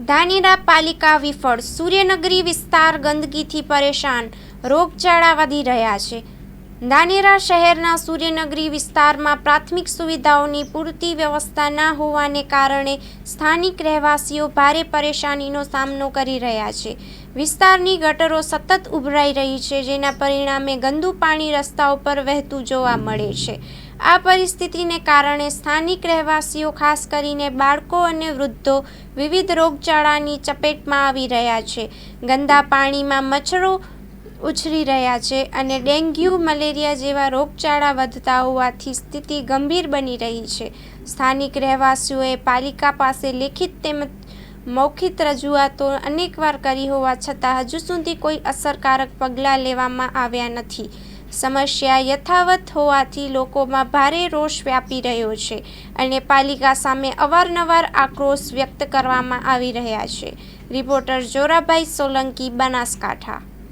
ધાનેરા પાલિકા વિફળ, સૂર્યનગરી વિસ્તાર ગંદકીથી પરેશાન, રોગચાળા વધી રહ્યા છે. ધાનેરા શહેરના સૂર્યનગરી વિસ્તારમાં પ્રાથમિક સુવિધાઓની પૂરતી વ્યવસ્થા ન હોવાને કારણે સ્થાનિક રહેવાસીઓ ભારે પરેશાનીનો સામનો કરી રહ્યા છે. વિસ્તારની ગટરો સતત ઉભરાઈ રહી છે, જેના પરિણામે ગંદુ પાણી રસ્તાઓ પર વહેતું જોવા મળે છે. આ પરિસ્થિતિને કારણે સ્થાનિક રહેવાસીઓ, ખાસ કરીને બાળકો અને વૃદ્ધો, વિવિધ રોગચાળાની ચપેટમાં આવી રહ્યા છે. ગંદા પાણીમાં મચ્છરો ઉછરી રહ્યા છે અને ડેન્ગ્યુ, મલેરિયા જેવા રોગચાળા વધતા હોવાથી સ્થિતિ ગંભીર બની રહી છે. સ્થાનિક રહેવાસીઓએ પાલિકા પાસે લેખિત તેમજ મૌખિક રજૂઆતો અનેકવાર કરી હોવા છતાં હજુ સુધી કોઈ અસરકારક પગલાં લેવામાં આવ્યા નથી. સમસ્યા યથાવત હોવાથી લોકોમાં ભારે રોષ વ્યાપી રહ્યો છે અને પાલિકા સામે અવારનવાર આક્રોશ વ્યક્ત કરવામાં આવી રહ્યા છે. રિપોર્ટર જોરાભાઈ સોલંકી, બનાસકાંઠા.